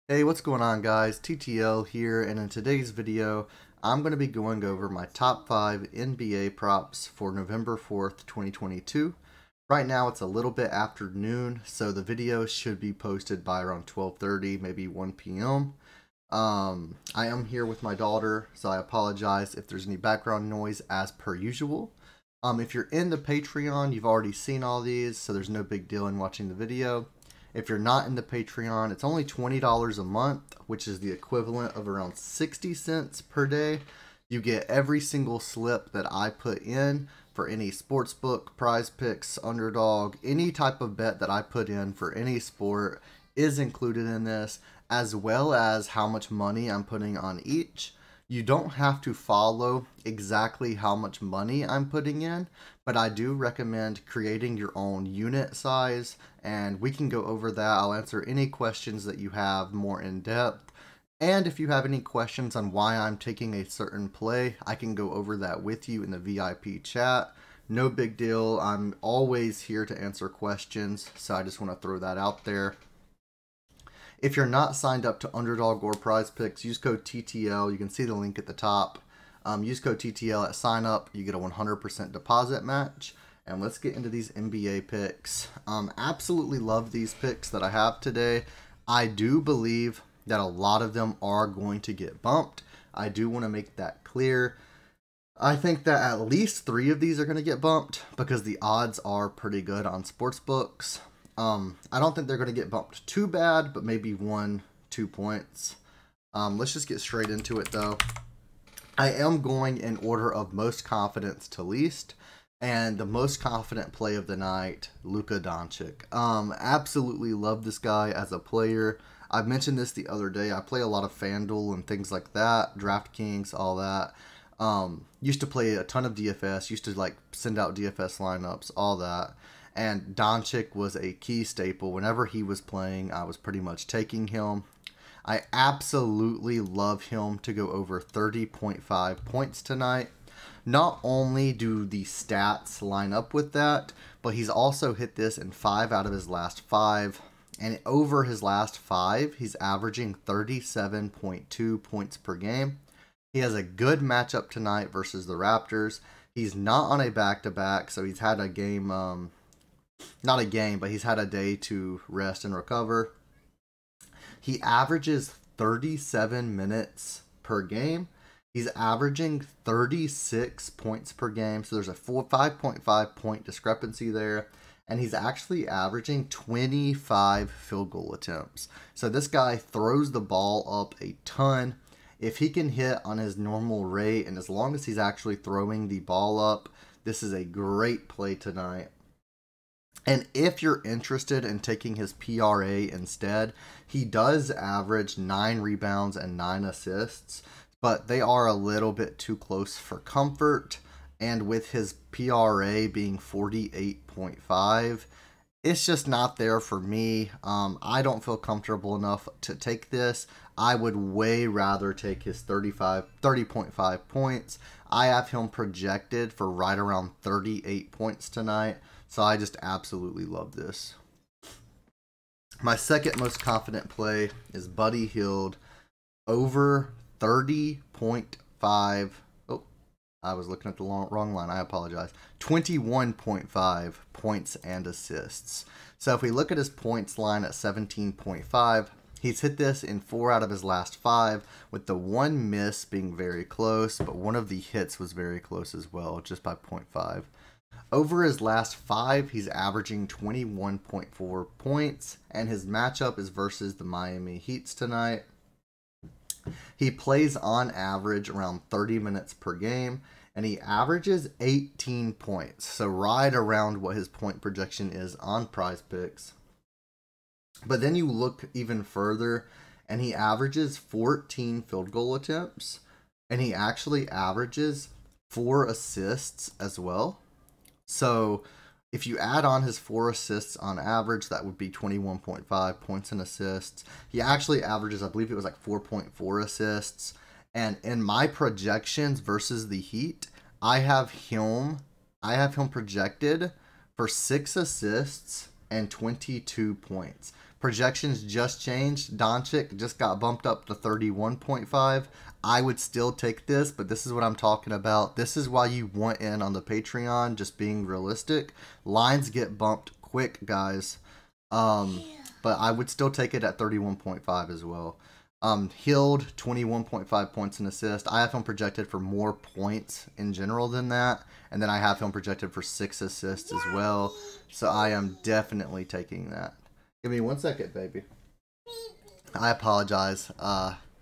Hey, what's going on guys? TTL here, and in today's video, I'm going to be going over my top 5 NBA props for November 4th, 2022. Right now it's a little bit after noon, so the video should be posted by around 12:30, maybe 1 p.m. I am here with my daughter, so I apologize if there's any background noise as per usual. If you're in the Patreon, you've already seen all these, so there's no big deal in watching the video. If you're not in the Patreon, it's only $20 a month, which is the equivalent of around 60 cents per day. You get every single slip that I put in for any sportsbook, PrizePicks, Underdog, any type of bet that I put in for any sport is included in this, as well as how much money I'm putting on each. You don't have to follow exactly how much money I'm putting in, but I do recommend creating your own unit size, and we can go over that. I'll answer any questions that you have more in depth. And if you have any questions on why I'm taking a certain play, I can go over that with you in the VIP chat. No big deal. I'm always here to answer questions, so I just want to throw that out there. If you're not signed up to Underdog or PrizePicks, use code TTL. You can see the link at the top. Use code TTL at sign up. You get a 100% deposit match. And let's get into these NBA picks. Absolutely love these picks that I have today. I do believe that a lot of them are going to get bumped. I do want to make that clear. I think that at least 3 of these are going to get bumped because the odds are pretty good on sportsbooks. I don't think they're going to get bumped too bad, but maybe 1-2 points. Let's just get straight into it though. I am going in order of most confidence to least, and the most confident play of the night, Luka Doncic. Absolutely love this guy as a player. I mentioned this the other day. I play a lot of FanDuel and things like that, DraftKings, all that. Used to play a ton of DFS, used to like send out DFS lineups, all that. And Doncic was a key staple. Whenever he was playing, I was pretty much taking him. I absolutely love him to go over 30.5 points tonight. Not only do the stats line up with that, but he's also hit this in 5 out of his last 5. And over his last 5, he's averaging 37.2 points per game. He has a good matchup tonight versus the Raptors. He's not on a back-to-back, so he's had a game... not a game, but he's had a day to rest and recover. He averages 37 minutes per game. He's averaging 36 points per game. So there's a 5.5 point discrepancy there. And he's actually averaging 25 field goal attempts. So this guy throws the ball up a ton. If he can hit on his normal rate, and as long as he's actually throwing the ball up, this is a great play tonight. And if you're interested in taking his PRA instead, he does average 9 rebounds and 9 assists, but they are a little bit too close for comfort. And with his PRA being 48.5, it's just not there for me. I don't feel comfortable enough to take this. I would way rather take his 30.5 points. I have him projected for right around 38 points tonight. So I just absolutely love this. My second most confident play is Buddy Hield over 30.5. Oh, I was looking at the wrong line. I apologize. 21.5 points and assists. So if we look at his points line at 17.5, he's hit this in 4 out of his last 5, with the one miss being very close, but one of the hits was very close as well, just by 0.5. Over his last 5, he's averaging 21.4 points, and his matchup is versus the Miami Heat tonight. He plays on average around 30 minutes per game, and he averages 18 points, so right around what his point projection is on PrizePicks. But then you look even further, and he averages 14 field goal attempts, and he actually averages 4 assists as well. So if you add on his 4 assists on average, that would be 21.5 points and assists. He actually averages, I believe it was like 4.4 assists. And in my projections versus the Heat, I have him projected for 6 assists and 22 points. Projections just changed. Doncic just got bumped up to 31.5. I would still take this, but this is what I'm talking about. This is why you want in on the Patreon, just being realistic. Lines get bumped quick, guys. But I would still take it at 31.5 as well. Hield, 21.5 points and assist. I have him projected for more points in general than that. And then I have him projected for 6 assists as well. So I am definitely taking that. Give me 1 second, baby. I apologize.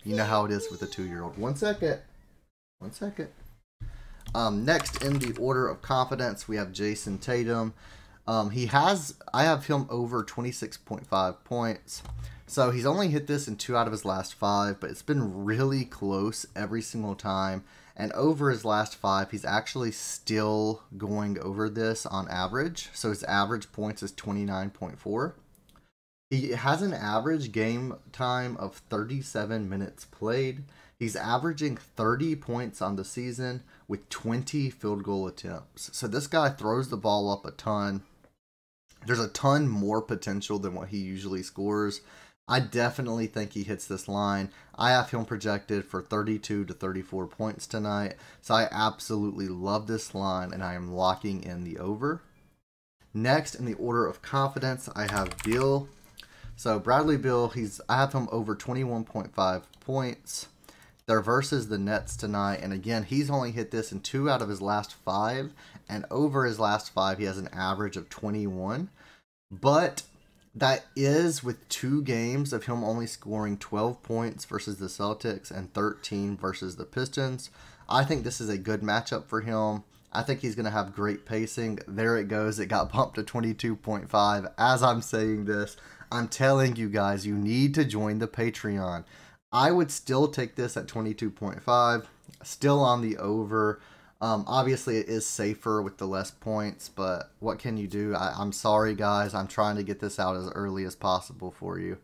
You know how it is with a 2-year-old. 1 second. 1 second. Next in the order of confidence, we have Jason Tatum. I have him over 26.5 points. So he's only hit this in 2 out of his last 5, but it's been really close every single time. And over his last 5, he's actually still going over this on average. So his average points is 29.4. He has an average game time of 37 minutes played. He's averaging 30 points on the season with 20 field goal attempts. So this guy throws the ball up a ton. There's a ton more potential than what he usually scores. I definitely think he hits this line. I have him projected for 32 to 34 points tonight. So I absolutely love this line, and I am locking in the over. Next, in the order of confidence, I have Beal. So Bradley Beal, I have him over 21.5 points. They're versus the Nets tonight. And again, he's only hit this in 2 out of his last 5. And over his last 5, he has an average of 21. But that is with 2 games of him only scoring 12 points versus the Celtics and 13 versus the Pistons. I think this is a good matchup for him. I think he's going to have great pacing. There it goes. It got bumped to 22.5. As I'm saying this, I'm telling you guys, you need to join the Patreon. I would still take this at 22.5. Still on the over. Obviously, it is safer with the less points, but what can you do? I'm sorry, guys. I'm trying to get this out as early as possible for you.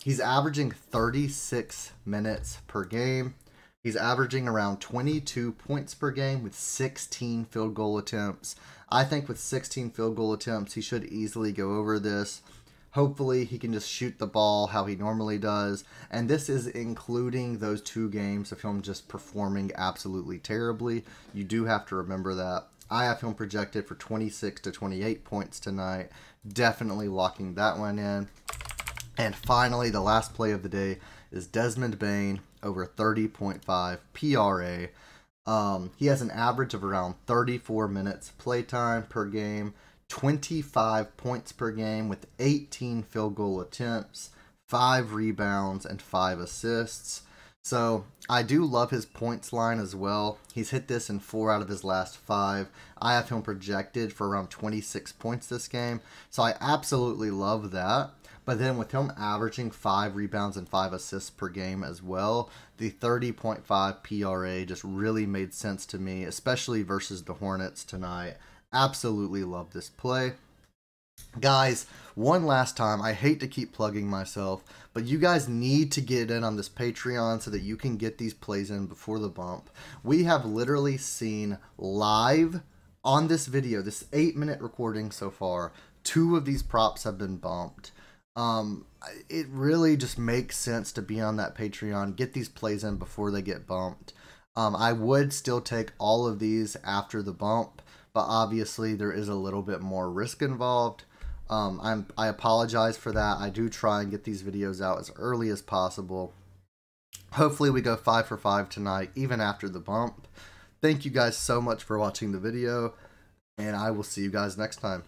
He's averaging 36 minutes per game. He's averaging around 22 points per game with 16 field goal attempts. I think with 16 field goal attempts, he should easily go over this. Hopefully, he can just shoot the ball how he normally does. And this is including those 2 games of him just performing absolutely terribly. You do have to remember that. I have him projected for 26 to 28 points tonight. Definitely locking that one in. And finally, the last play of the day is Desmond Bane over 30.5 PRA. He has an average of around 34 minutes playtime per game. 25 points per game with 18 field goal attempts, 5 rebounds, and 5 assists. So I do love his points line as well. He's hit this in 4 out of his last 5. I have him projected for around 26 points this game. So I absolutely love that. But then with him averaging 5 rebounds and 5 assists per game as well, the 30.5 PRA just really made sense to me, especially versus the Hornets tonight. Absolutely love this play. Guys, one last time, I hate to keep plugging myself, but you guys need to get in on this Patreon so that you can get these plays in before the bump. We have literally seen live on this video, this 8-minute recording so far, 2 of these props have been bumped. It really just makes sense to be on that Patreon, get these plays in before they get bumped. I would still take all of these after the bump, but obviously there is a little bit more risk involved. I apologize for that. I do try and get these videos out as early as possible. Hopefully we go 5 for 5 tonight, even after the bump. Thank you guys so much for watching the video, and I will see you guys next time.